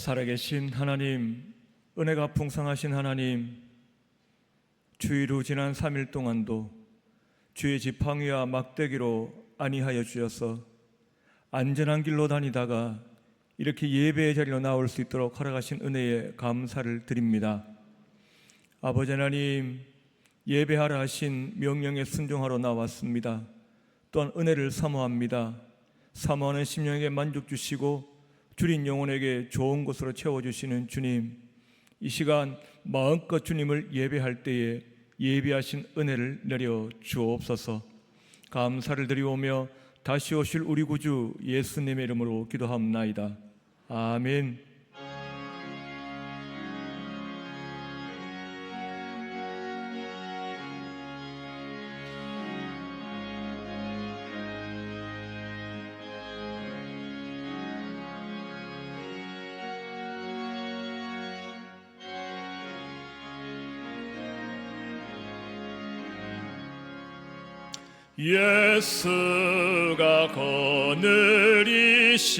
살아계신 하나님, 은혜가 풍성하신 하나님, 주일 후 지난 3일 동안도 주의 지팡이와 막대기로 안위하여 주셔서 안전한 길로 다니다가 이렇게 예배의 자리로 나올 수 있도록 허락하신 은혜에 감사를 드립니다. 아버지 하나님, 예배하라 하신 명령에 순종하러 나왔습니다. 또한 은혜를 사모합니다. 사모하는 심령에게 만족 주시고 줄인 영혼에게 좋은 것으로 채워주시는 주님, 이 시간 마음껏 주님을 예배할 때에 예비하신 은혜를 내려 주옵소서. 감사를 드리오며 다시 오실 우리 구주 예수님의 이름으로 기도합나이다. 아멘. 예수가 거느리시니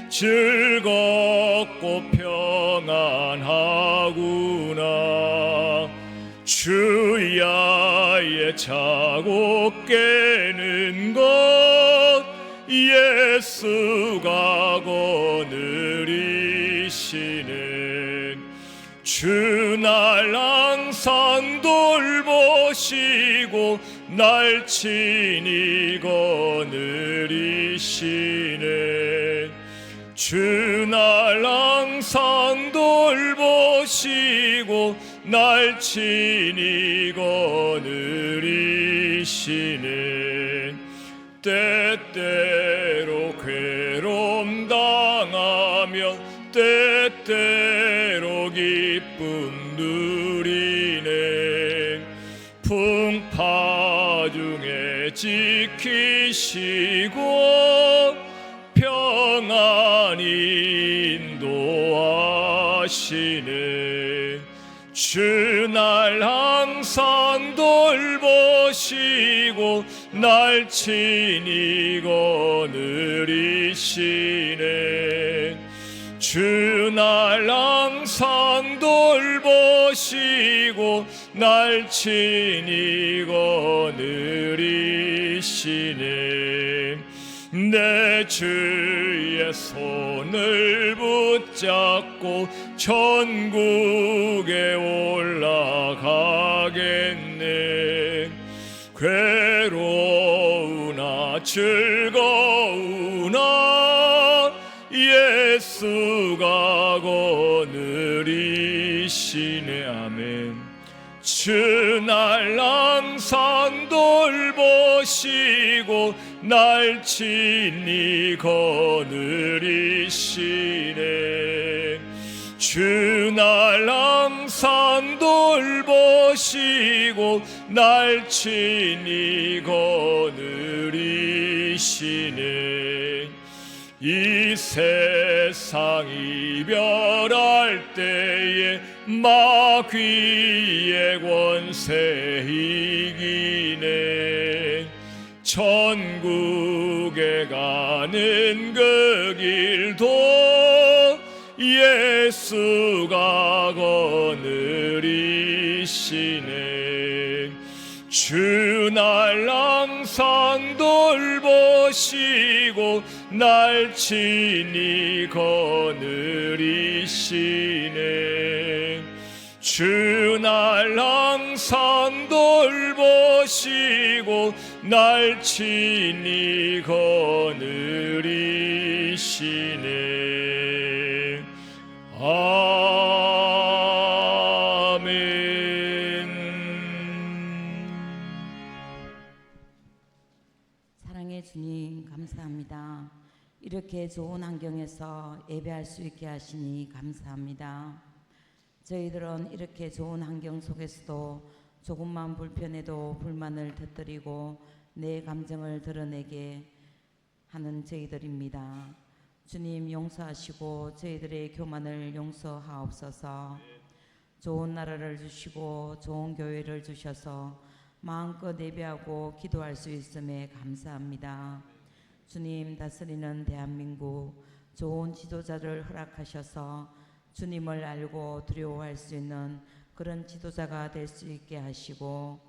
즐겁고 평안하구나. 주야의 차고 깨는 것 예수가 거느리시네. 주 날 항상 돌보시고 날 친히 거느리시네. 주 날 항상 돌보시고 날 친히 거느리시네. 때때로 괴로움 당하며 때때로 기쁨 누리네. 풍파 중에 지키시고 평안히 인도하시네. 주 날 항상 돌보시고 날 친히 거느리시네. 주 날 항상 돌보시고 날 친히 거느리시네. 내 주의 손을 붙잡고 천국에 올라가겠네. 괴로우나 즐거우나 예수가 거느리시네. 아멘. 주 날 항상 돌보시고 날 친히 거느리시네. 주 날 항상 돌보시고 날 친히 거느리시네. 이 세상 이별할 때에 마귀의 권세 이기네. 천국에 가는 그 길도 예수가 거느리시네. 주 날 항상 돌보시고 날 친히 거느리시네. 주 날 항상 돌보시고 날 친히 거느리시네. 사랑의 주님, 감사합니다. 이렇게 좋은 환경에서 예배할 수 있게 하시니 감사합니다. 저희들은 이렇게 좋은 환경 속에서도 조금만 불편해도 불만을 터뜨리고 내 감정을 드러내게 하는 저희들입니다. 주님 용서하시고 저희들의 교만을 용서하옵소서. 좋은 나라를 주시고 좋은 교회를 주셔서 마음껏 예배하고 기도할 수 있음에 감사합니다. 주님, 다스리는 대한민국 좋은 지도자를 허락하셔서 주님을 알고 두려워할 수 있는 그런 지도자가 될 수 있게 하시고,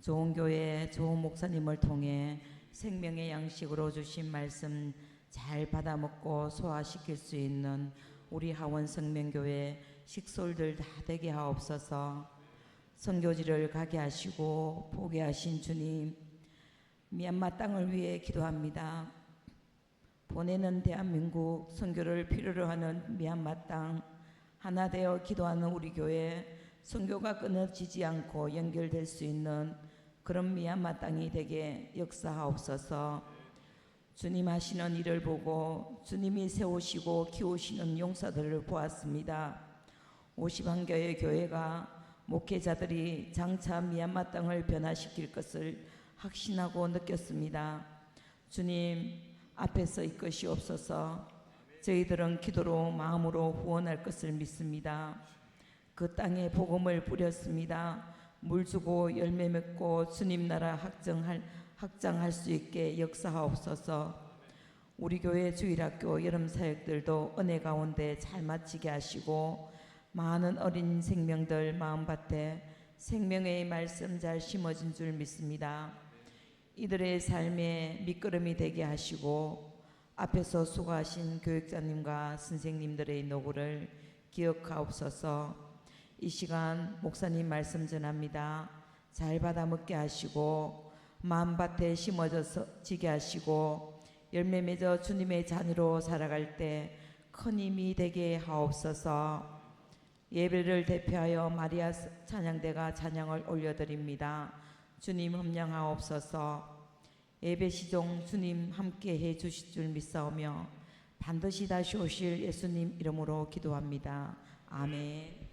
좋은 교회, 좋은 목사님을 통해 생명의 양식으로 주신 말씀 잘 받아먹고 소화시킬 수 있는 우리 하원 생명교회 식솔들 다 되게 하옵소서. 선교지를 가게 하시고 보게 하신 주님, 미얀마 땅을 위해 기도합니다. 보내는 대한민국, 선교를 필요로 하는 미얀마 땅, 하나 되어 기도하는 우리 교회, 선교가 끊어지지 않고 연결될 수 있는 그런 미얀마 땅이 되게 역사하옵소서. 주님 하시는 일을 보고 주님이 세우시고 키우시는 용사들을 보았습니다. 51개의 교회가 목회자들이 장차 미얀마 땅을 변화시킬 것을 확신하고 느꼈습니다. 주님 앞에서 이끄시옵소서. 저희들은 기도로 마음으로 후원할 것을 믿습니다. 그 땅에 복음을 뿌렸습니다. 물 주고 열매 맺고 주님 나라 확장할 수 있게 역사하옵소서. 우리 교회 주일학교 여름 사역들도 은혜 가운데 잘 마치게 하시고, 많은 어린 생명들 마음밭에 생명의 말씀 잘 심어진 줄 믿습니다. 이들의 삶에 밑거름이 되게 하시고, 앞에서 수고하신 교육자님과 선생님들의 노고를 기억하옵소서. 이 시간 목사님 말씀 전합니다. 잘 받아 먹게 하시고, 마음밭에 심어져서 지게 하시고, 열매 맺어 주님의 자녀로 살아갈 때 큰 힘이 되게 하옵소서. 예배를 대표하여 마리아 찬양대가 찬양을 올려드립니다. 주님 함량하옵소서. 예배 시종 주님 함께 해 주실 줄 믿사오며 반드시 다시 오실 예수님 이름으로 기도합니다. 아멘.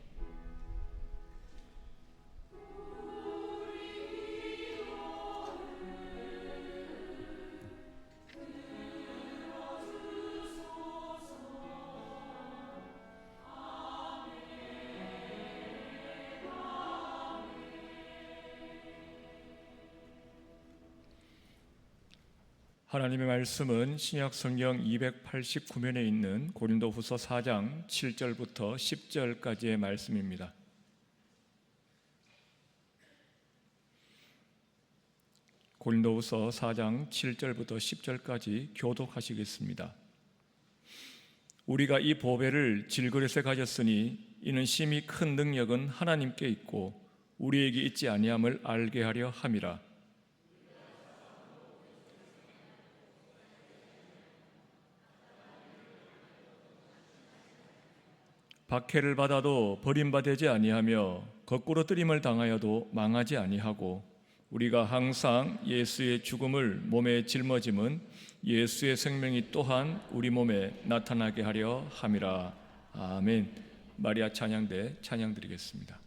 하나님의 말씀은 신약 성경 289면에 있는 고린도후서 4장 7절부터 10절까지의 말씀입니다. 고린도후서 4장 7절부터 10절까지 교독하시겠습니다. 우리가 이 보배를 질그릇에 가졌으니 이는 심히 큰 능력은 하나님께 있고 우리에게 있지 아니함을 알게 하려 함이라. 박해를 받아도 버림받지 아니하며 거꾸로 뜨림을 당하여도 망하지 아니하고, 우리가 항상 예수의 죽음을 몸에 짊어짐은 예수의 생명이 또한 우리 몸에 나타나게 하려 함이라. 아멘. 마리아 찬양대 찬양드리겠습니다.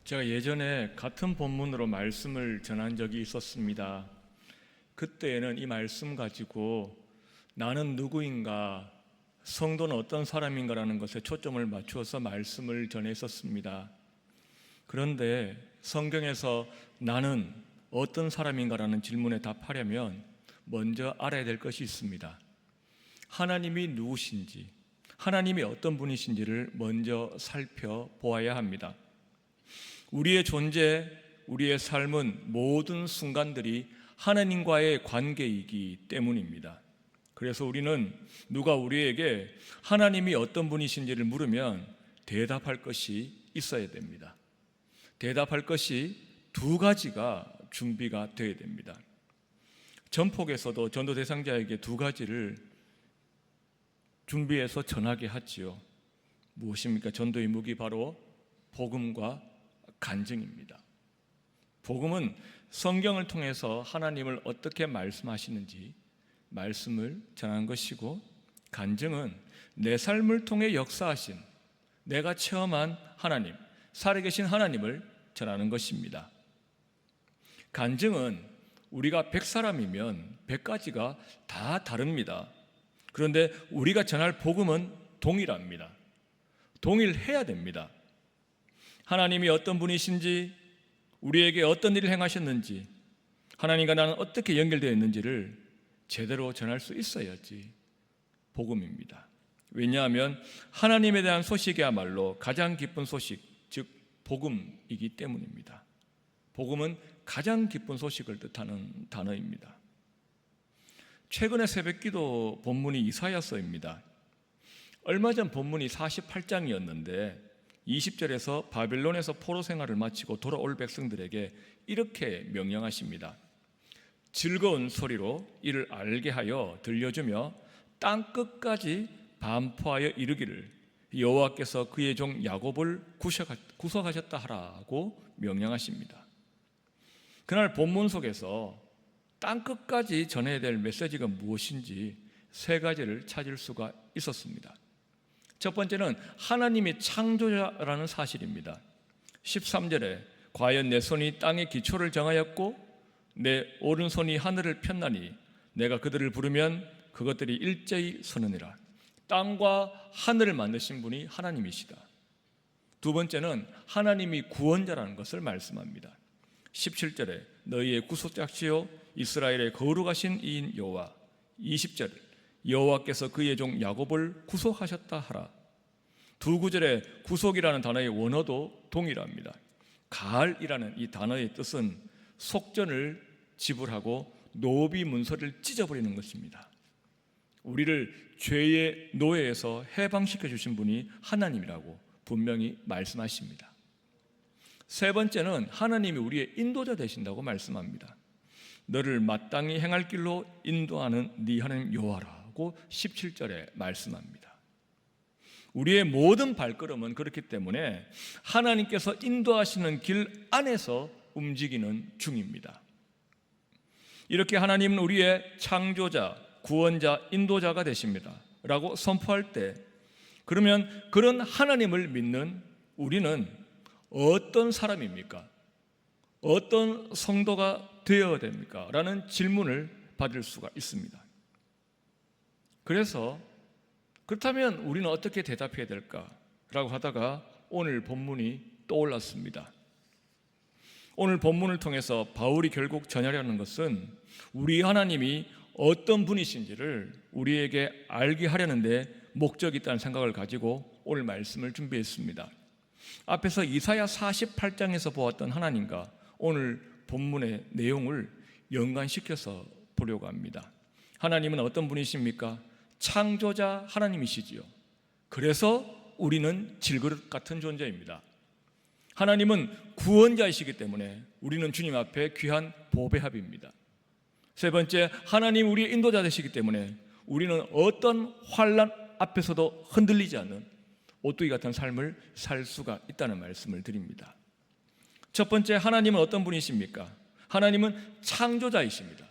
제가 예전에 같은 본문으로 말씀을 전한 적이 있었습니다. 그때에는 이 말씀 가지고 나는 누구인가, 성도는 어떤 사람인가라는 것에 초점을 맞추어서 말씀을 전했었습니다. 그런데 성경에서 나는 어떤 사람인가라는 질문에 답하려면 먼저 알아야 될 것이 있습니다. 하나님이 누구신지, 하나님이 어떤 분이신지를 먼저 살펴보아야 합니다. 우리의 존재, 우리의 삶은 모든 순간들이 하나님과의 관계이기 때문입니다. 그래서 우리는 누가 우리에게 하나님이 어떤 분이신지를 물으면 대답할 것이 있어야 됩니다. 대답할 것이 두 가지가 준비가 되어야 됩니다. 전폭에서도 전도 대상자에게 두 가지를 준비해서 전하게 하지요. 무엇입니까? 전도의 무기 바로 복음과 간증입니다. 복음은 성경을 통해서 하나님을 어떻게 말씀하시는지 말씀을 전하는 것이고, 간증은 내 삶을 통해 역사하신, 내가 체험한 하나님, 살아계신 하나님을 전하는 것입니다. 간증은 우리가 100사람이면 100가지가 다 다릅니다. 그런데 우리가 전할 복음은 동일합니다. 동일해야 됩니다. 하나님이 어떤 분이신지, 우리에게 어떤 일을 행하셨는지, 하나님과 나는 어떻게 연결되어 있는지를 제대로 전할 수 있어야지 복음입니다. 왜냐하면 하나님에 대한 소식이야말로 가장 기쁜 소식, 즉 복음이기 때문입니다. 복음은 가장 기쁜 소식을 뜻하는 단어입니다. 최근에 새벽기도 본문이 이사야서입니다. 얼마 전 본문이 48장이었는데 20절에서 바벨론에서 포로 생활을 마치고 돌아올 백성들에게 이렇게 명령하십니다. 즐거운 소리로 이를 알게 하여 들려주며 땅 끝까지 반포하여 이르기를 여호와께서 그의 종 야곱을 구속하셨다 하라고 명령하십니다. 그날 본문 속에서 땅 끝까지 전해야 될 메시지가 무엇인지 세 가지를 찾을 수가 있었습니다. 첫 번째는 하나님이 창조자라는 사실입니다. 13절에 과연 내 손이 땅의 기초를 정하였고 내 오른손이 하늘을 폈나니 내가 그들을 부르면 그것들이 일제히 서느니라. 땅과 하늘을 만드신 분이 하나님이시다. 두 번째는 하나님이 구원자라는 것을 말씀합니다. 17절에 너희의 구속자시요 이스라엘의 거룩하신 이인 여호와. 20절 여호와께서 그의 종 야곱을 구속하셨다 하라. 두 구절에 구속이라는 단어의 원어도 동일합니다. 가을이라는 이 단어의 뜻은 속전을 지불하고 노비 문서를 찢어버리는 것입니다. 우리를 죄의 노예에서 해방시켜 주신 분이 하나님이라고 분명히 말씀하십니다. 세 번째는 하나님이 우리의 인도자 되신다고 말씀합니다. 너를 마땅히 행할 길로 인도하는 네 하나님 여호와라고 17절에 말씀합니다. 우리의 모든 발걸음은 그렇기 때문에 하나님께서 인도하시는 길 안에서 움직이는 중입니다. 이렇게 하나님은 우리의 창조자, 구원자, 인도자가 되십니다 라고 선포할 때, 그러면 그런 하나님을 믿는 우리는 어떤 사람입니까? 어떤 성도가 되어야 됩니까? 라는 질문을 받을 수가 있습니다. 그래서 그렇다면 우리는 어떻게 대답해야 될까? 라고 하다가 오늘 본문이 떠올랐습니다. 오늘 본문을 통해서 바울이 결국 전하려는 것은 우리 하나님이 어떤 분이신지를 우리에게 알게 하려는데 목적이 있다는 생각을 가지고 오늘 말씀을 준비했습니다. 앞에서 이사야 48장에서 보았던 하나님과 오늘 본문의 내용을 연관시켜서 보려고 합니다. 하나님은 어떤 분이십니까? 창조자 하나님이시지요. 그래서 우리는 질그릇 같은 존재입니다. 하나님은 구원자이시기 때문에 우리는 주님 앞에 귀한 보배합입니다. 세 번째, 하나님 우리의 인도자 되시기 때문에 우리는 어떤 환난 앞에서도 흔들리지 않는 오뚜기 같은 삶을 살 수가 있다는 말씀을 드립니다. 첫 번째, 하나님은 어떤 분이십니까? 하나님은 창조자이십니다.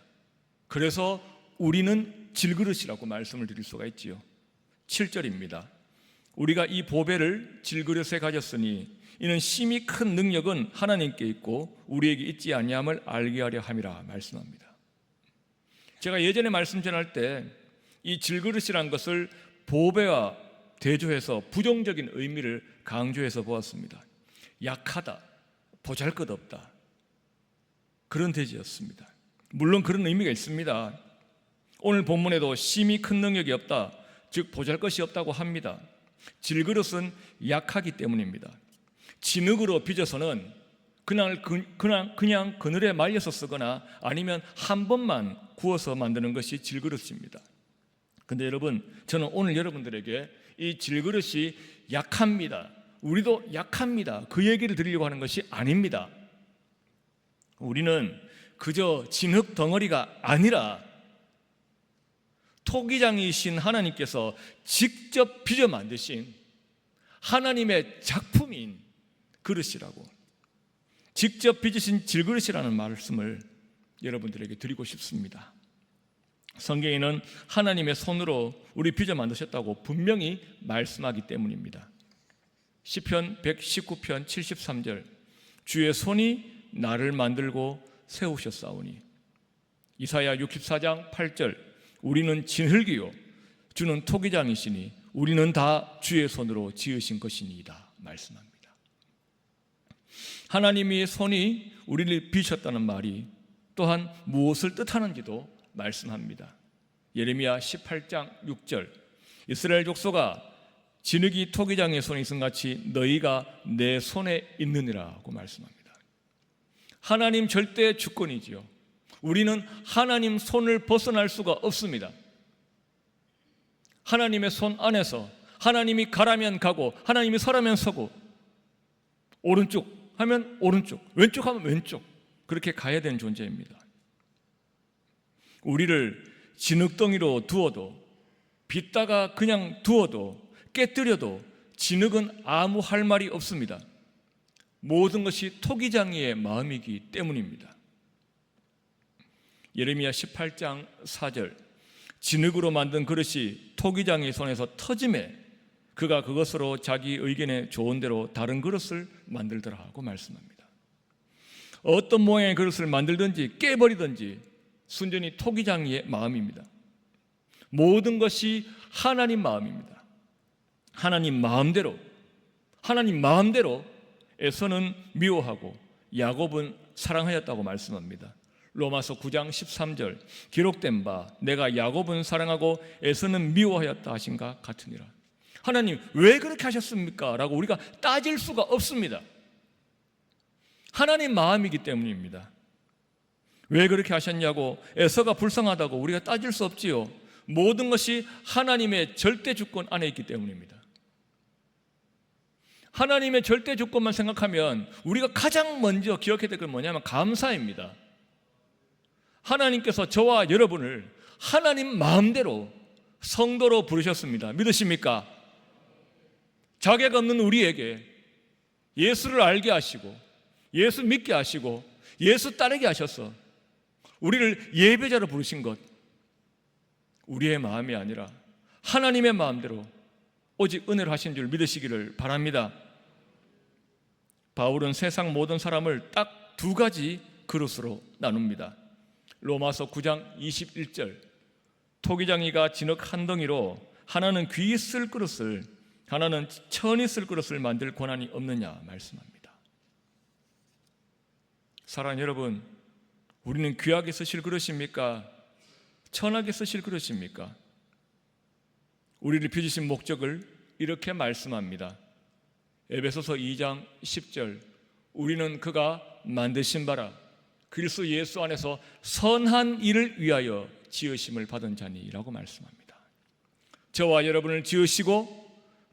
그래서 우리는 질그릇이라고 말씀을 드릴 수가 있지요. 7절입니다. 우리가 이 보배를 질그릇에 가졌으니 이는 심히 큰 능력은 하나님께 있고 우리에게 있지 아니함을 알게 하려 함이라 말씀합니다. 제가 예전에 말씀 전할 때 이 질그릇이라는 것을 보배와 대조해서 부정적인 의미를 강조해서 보았습니다. 약하다, 보잘것없다, 그런 대지였습니다. 물론 그런 의미가 있습니다. 오늘 본문에도 심히 큰 능력이 없다, 즉 보잘것이 없다고 합니다. 질그릇은 약하기 때문입니다. 진흙으로 빚어서는 그냥 그늘에 말려서 쓰거나 아니면 한 번만 구워서 만드는 것이 질그릇입니다. 근데 여러분, 저는 오늘 여러분들에게 이 질그릇이 약합니다, 우리도 약합니다, 그 얘기를 드리려고 하는 것이 아닙니다. 우리는 그저 진흙 덩어리가 아니라 토기장이신 하나님께서 직접 빚어 만드신 하나님의 작품인 그릇이라고, 직접 빚으신 질그릇이라는 말씀을 여러분들에게 드리고 싶습니다. 성경에는 하나님의 손으로 우리 빚어 만드셨다고 분명히 말씀하기 때문입니다. 시편 119편 73절, 주의 손이 나를 만들고 세우셨사오니. 이사야 64장 8절, 우리는 진흙이요 주는 토기장이시니 우리는 다 주의 손으로 지으신 것이니이다 말씀합니다. 하나님의 손이 우리를 빚으셨다는 말이 또한 무엇을 뜻하는지도 말씀합니다. 예레미야 18장 6절, 이스라엘 족속아 진흙이 토기장의 손에 있음 같이 너희가 내 손에 있느니라고 말씀합니다. 하나님 절대 주권이지요. 우리는 하나님 손을 벗어날 수가 없습니다. 하나님의 손 안에서 하나님이 가라면 가고 하나님이 서라면 서고, 오른쪽 하면 오른쪽, 왼쪽 하면 왼쪽, 그렇게 가야 되는 존재입니다. 우리를 진흙덩이로 두어도, 빚다가 그냥 두어도, 깨뜨려도 진흙은 아무 할 말이 없습니다. 모든 것이 토기장이의 마음이기 때문입니다. 예레미야 18장 4절, 진흙으로 만든 그릇이 토기장의 손에서 터짐에 그가 그것으로 자기 의견에 좋은 대로 다른 그릇을 만들더라고 말씀합니다. 어떤 모양의 그릇을 만들든지 깨버리든지 순전히 토기장이의 마음입니다. 모든 것이 하나님 마음입니다. 하나님 마음대로 에서는 미워하고 야곱은 사랑하였다고 말씀합니다. 로마서 9장 13절, 기록된 바 내가 야곱은 사랑하고 에서는 미워하였다 하신가 같으니라. 하나님 왜 그렇게 하셨습니까? 라고 우리가 따질 수가 없습니다. 하나님 마음이기 때문입니다. 왜 그렇게 하셨냐고, 에서가 불쌍하다고 우리가 따질 수 없지요. 모든 것이 하나님의 절대 주권 안에 있기 때문입니다. 하나님의 절대 주권만 생각하면 우리가 가장 먼저 기억해야 될 건 뭐냐면 감사입니다. 하나님께서 저와 여러분을 하나님 마음대로 성도로 부르셨습니다. 믿으십니까? 자격 없는 우리에게 예수를 알게 하시고 예수 믿게 하시고 예수 따르게 하셔서 우리를 예배자로 부르신 것, 우리의 마음이 아니라 하나님의 마음대로 오직 은혜로 하신 줄 믿으시기를 바랍니다. 바울은 세상 모든 사람을 딱 두 가지 그릇으로 나눕니다. 로마서 9장 21절, 토기장이가 진흙 한 덩이로 하나는 귀히 쓸 그릇을 하나는 천히 쓸 그릇을 만들 권한이 없느냐 말씀합니다. 사랑하는 여러분, 우리는 귀하게 쓰실 그릇입니까? 천하게 쓰실 그릇입니까? 우리를 빚으신 목적을 이렇게 말씀합니다. 에베소서 2장 10절, 우리는 그가 만드신 바라 그리스도 예수 안에서 선한 일을 위하여 지으심을 받은 자니라고 말씀합니다. 저와 여러분을 지으시고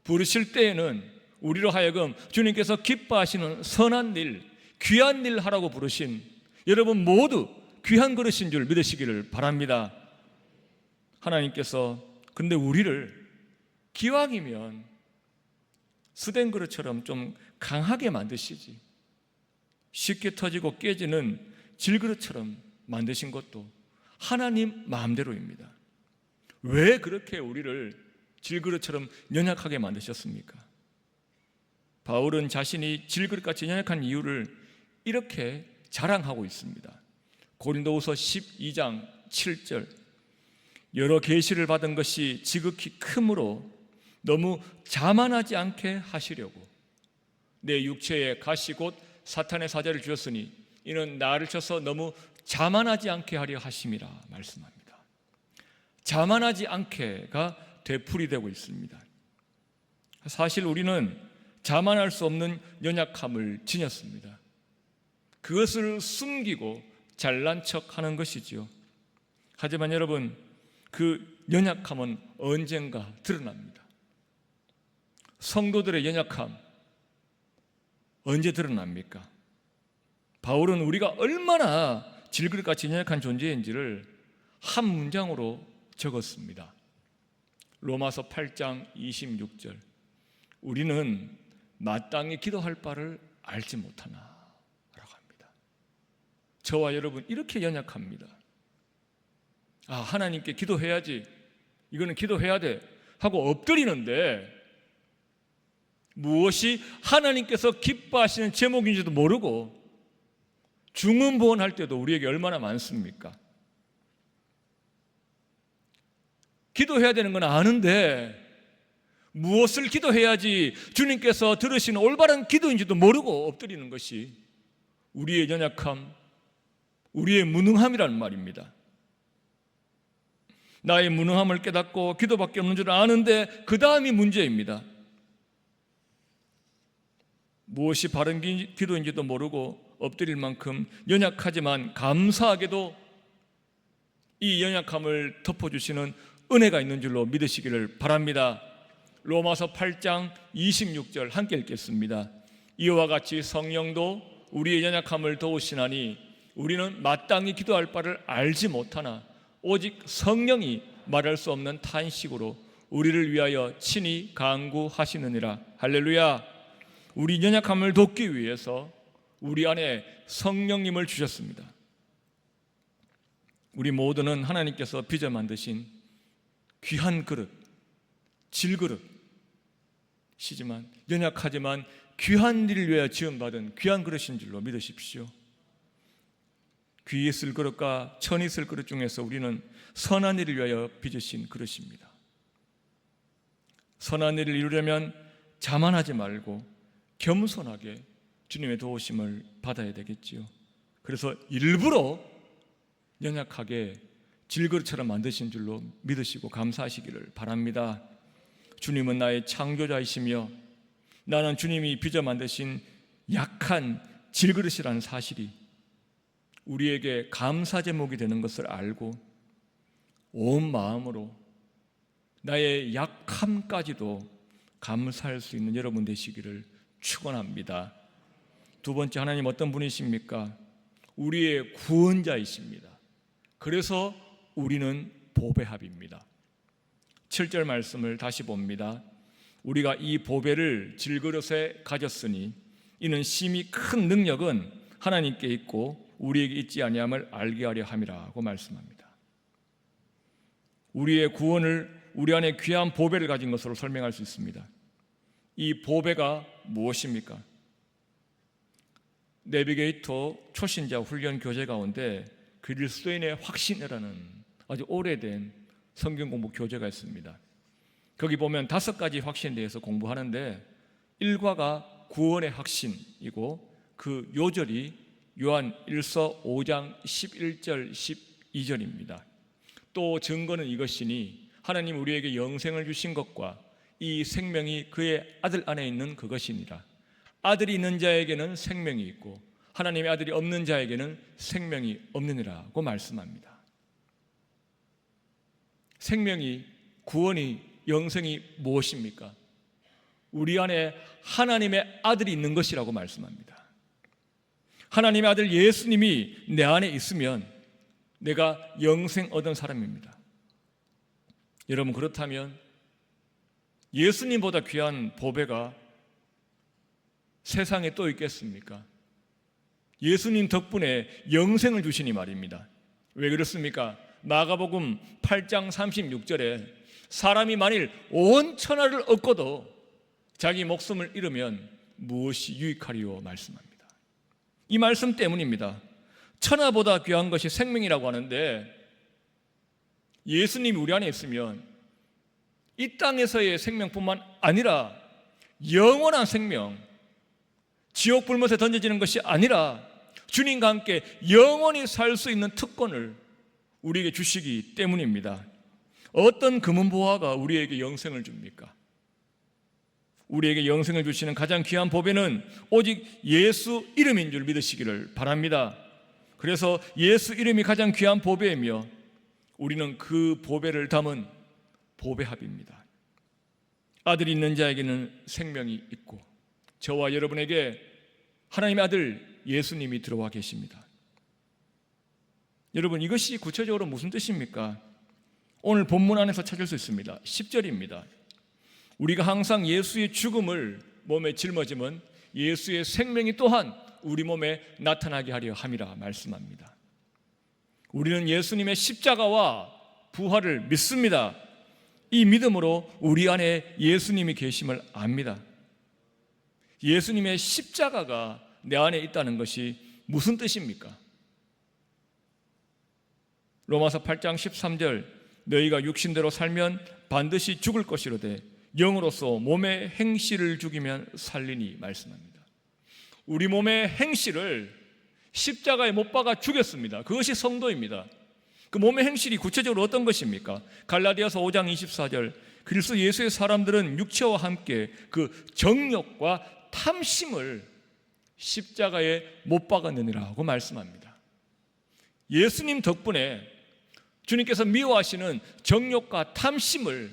부르실 때에는 우리로 하여금 주님께서 기뻐하시는 선한 일, 귀한 일 하라고 부르신 여러분 모두 귀한 그릇인 줄 믿으시기를 바랍니다. 하나님께서 근데 우리를 기왕이면 스된 그릇처럼 좀 강하게 만드시지, 쉽게 터지고 깨지는 질그릇처럼 만드신 것도 하나님 마음대로입니다. 왜 그렇게 우리를 질그릇처럼 연약하게 만드셨습니까? 바울은 자신이 질그릇같이 연약한 이유를 이렇게 자랑하고 있습니다. 고린도후서 12장 7절, 여러 계시를 받은 것이 지극히 크므로 너무 자만하지 않게 하시려고 내 육체에 가시 곧 사탄의 사자를 주셨으니 이는 나를 쳐서 너무 자만하지 않게 하려 하심이라 말씀합니다. 자만하지 않게가 되풀이되고 있습니다. 사실 우리는 자만할 수 없는 연약함을 지녔습니다. 그것을 숨기고 잘난 척하는 것이지요. 하지만 여러분, 그 연약함은 언젠가 드러납니다. 성도들의 연약함 언제 드러납니까? 바울은 우리가 얼마나 질그릇같이 연약한 존재인지를 한 문장으로 적었습니다. 로마서 8장 26절, 우리는 마땅히 기도할 바를 알지 못하나 라고 합니다. 저와 여러분 이렇게 연약합니다. 하나님께 기도해야지, 이거는 기도해야 돼 하고 엎드리는데 무엇이 하나님께서 기뻐하시는 제목인지도 모르고 중언부언할 때도 우리에게 얼마나 많습니까? 기도해야 되는 건 아는데 무엇을 기도해야지 주님께서 들으시는 올바른 기도인지도 모르고 엎드리는 것이 우리의 연약함, 우리의 무능함이라는 말입니다. 나의 무능함을 깨닫고 기도밖에 없는 줄 아는데 그 다음이 문제입니다. 무엇이 바른 기도인지도 모르고 엎드릴 만큼 연약하지만 감사하게도 이 연약함을 덮어주시는 은혜가 있는 줄로 믿으시기를 바랍니다. 로마서 8장 26절 함께 읽겠습니다. 이와 같이 성령도 우리의 연약함을 도우시나니 우리는 마땅히 기도할 바를 알지 못하나 오직 성령이 말할 수 없는 탄식으로 우리를 위하여 친히 간구하시느니라. 할렐루야. 우리 연약함을 돕기 위해서 우리 안에 성령님을 주셨습니다. 우리 모두는 하나님께서 빚어 만드신 귀한 그릇, 질그릇이지만 연약하지만 귀한 일을 위하여 지음받은 귀한 그릇인 줄로 믿으십시오. 귀 있을 그릇과 천 있을 그릇 중에서 우리는 선한 일을 위하여 빚으신 그릇입니다. 선한 일을 이루려면 자만하지 말고 겸손하게 주님의 도우심을 받아야 되겠지요. 그래서 일부러 연약하게 질그릇처럼 만드신 줄로 믿으시고 감사하시기를 바랍니다. 주님은 나의 창조자이시며 나는 주님이 빚어 만드신 약한 질그릇이라는 사실이 우리에게 감사 제목이 되는 것을 알고 온 마음으로 나의 약함까지도 감사할 수 있는 여러분 되시기를 축원합니다. 두 번째, 하나님 어떤 분이십니까? 우리의 구원자이십니다. 그래서 우리는 보배합입니다. 7절 말씀을 다시 봅니다. 우리가 이 보배를 질그릇에 가졌으니 이는 심히 큰 능력은 하나님께 있고 우리에게 있지 아니함을 알게 하려 함이라고 말씀합니다. 우리의 구원을 우리 안에 귀한 보배를 가진 것으로 설명할 수 있습니다. 이 보배가 무엇입니까? 내비게이터 초신자 훈련 교재 가운데 그리스도인의 확신이라는 아주 오래된 성경 공부 교재가 있습니다. 거기 보면 5가지 확신에 대해서 공부하는데 1과가 구원의 확신이고 그 요절이 요한 1서 5장 11절 12절입니다. 또 증거는 이것이니 하나님 우리에게 영생을 주신 것과 이 생명이 그의 아들 안에 있는 그것이니라. 아들이 있는 자에게는 생명이 있고 하나님의 아들이 없는 자에게는 생명이 없느니라고 말씀합니다. 생명이, 구원이, 영생이 무엇입니까? 우리 안에 하나님의 아들이 있는 것이라고 말씀합니다. 하나님의 아들 예수님이 내 안에 있으면 내가 영생 얻은 사람입니다. 여러분, 그렇다면 예수님보다 귀한 보배가 세상에 또 있겠습니까? 예수님 덕분에 영생을 주시니 말입니다. 왜 그렇습니까? 마가복음 8장 36절에 사람이 만일 온 천하를 얻고도 자기 목숨을 잃으면 무엇이 유익하리요 말씀합니다. 이 말씀 때문입니다. 천하보다 귀한 것이 생명이라고 하는데, 예수님이 우리 안에 있으면 이 땅에서의 생명뿐만 아니라 영원한 생명, 지옥 불못에 던져지는 것이 아니라 주님과 함께 영원히 살 수 있는 특권을 우리에게 주시기 때문입니다. 어떤 금은보화가 우리에게 영생을 줍니까? 우리에게 영생을 주시는 가장 귀한 보배는 오직 예수 이름인 줄 믿으시기를 바랍니다. 그래서 예수 이름이 가장 귀한 보배이며 우리는 그 보배를 담은 보배합입니다. 아들이 있는 자에게는 생명이 있고 저와 여러분에게 하나님의 아들 예수님이 들어와 계십니다. 여러분, 이것이 구체적으로 무슨 뜻입니까? 오늘 본문 안에서 찾을 수 있습니다. 10절입니다. 우리가 항상 예수의 죽음을 몸에 짊어지면 예수의 생명이 또한 우리 몸에 나타나게 하려 함이라 말씀합니다. 우리는 예수님의 십자가와 부활을 믿습니다. 이 믿음으로 우리 안에 예수님이 계심을 압니다. 예수님의 십자가가 내 안에 있다는 것이 무슨 뜻입니까? 로마서 8장 13절, 너희가 육신대로 살면 반드시 죽을 것이로되 영으로서 몸의 행실을 죽이면 살리니 말씀합니다. 우리 몸의 행실을 십자가에 못 박아 죽였습니다. 그것이 성도입니다. 그 몸의 행실이 구체적으로 어떤 것입니까? 갈라디아서 5장 24절, 그리스도 예수의 사람들은 육체와 함께 그 정욕과 탐심을 십자가에 못 박았느니라고 말씀합니다. 예수님 덕분에 주님께서 미워하시는 정욕과 탐심을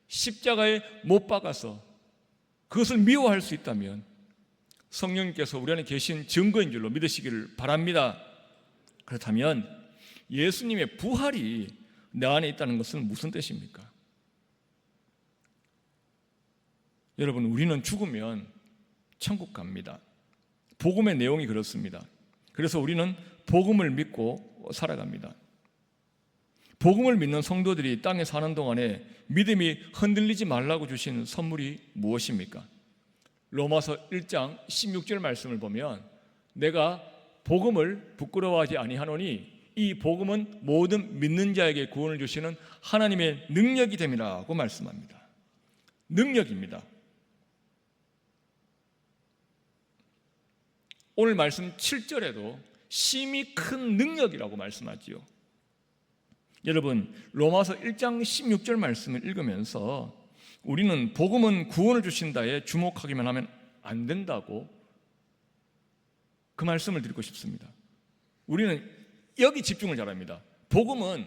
십자가에 못 박아서 그것을 미워할 수 있다면 성령님께서 우리 안에 계신 증거인 줄로 믿으시기를 바랍니다. 그렇다면 예수님의 부활이 내 안에 있다는 것은 무슨 뜻입니까? 여러분, 우리는 죽으면 천국 갑니다. 복음의 내용이 그렇습니다. 그래서 우리는 복음을 믿고 살아갑니다. 복음을 믿는 성도들이 땅에 사는 동안에 믿음이 흔들리지 말라고 주신 선물이 무엇입니까? 로마서 1장 16절 말씀을 보면 내가 복음을 부끄러워하지 아니하노니 이 복음은 모든 믿는 자에게 구원을 주시는 하나님의 능력이 됨이라고 말씀합니다. 능력입니다. 오늘 말씀 7절에도 심히 큰 능력이라고 말씀하지요. 여러분, 로마서 1장 16절 말씀을 읽으면서 우리는 복음은 구원을 주신다에 주목하기만 하면 안 된다고 그 말씀을 드리고 싶습니다. 우리는 여기 집중을 잘합니다. 복음은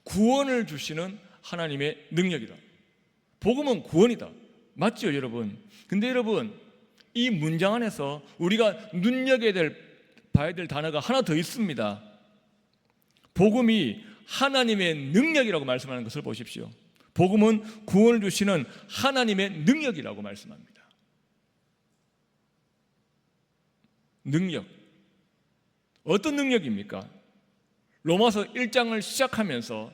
구원을 주시는 하나님의 능력이다. 복음은 구원이다. 맞죠, 여러분? 근데 여러분, 이 문장 안에서 우리가 봐야 될 단어가 하나 더 있습니다. 복음이 하나님의 능력이라고 말씀하는 것을 보십시오. 복음은 구원을 주시는 하나님의 능력이라고 말씀합니다. 능력. 어떤 능력입니까? 로마서 1장을 시작하면서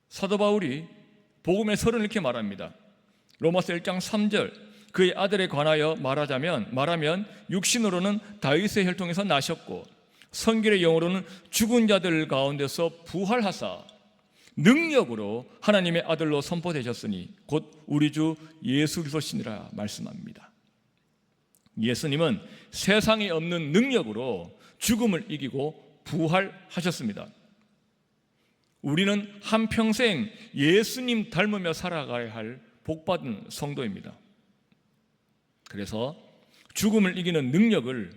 사도 바울이 복음의 설을 이렇게 말합니다. 로마서 1장 3절, 그의 아들에 관하여 말하면 육신으로는 다윗의 혈통에서 나셨고 성결의 영으로는 죽은 자들 가운데서 부활하사 능력으로 하나님의 아들로 선포되셨으니 곧 우리 주 예수 그리스도시니라 말씀합니다. 예수님은 세상에 없는 능력으로 죽음을 이기고 부활하셨습니다. 우리는 한평생 예수님 닮으며 살아가야 할 복받은 성도입니다. 그래서 죽음을 이기는 능력을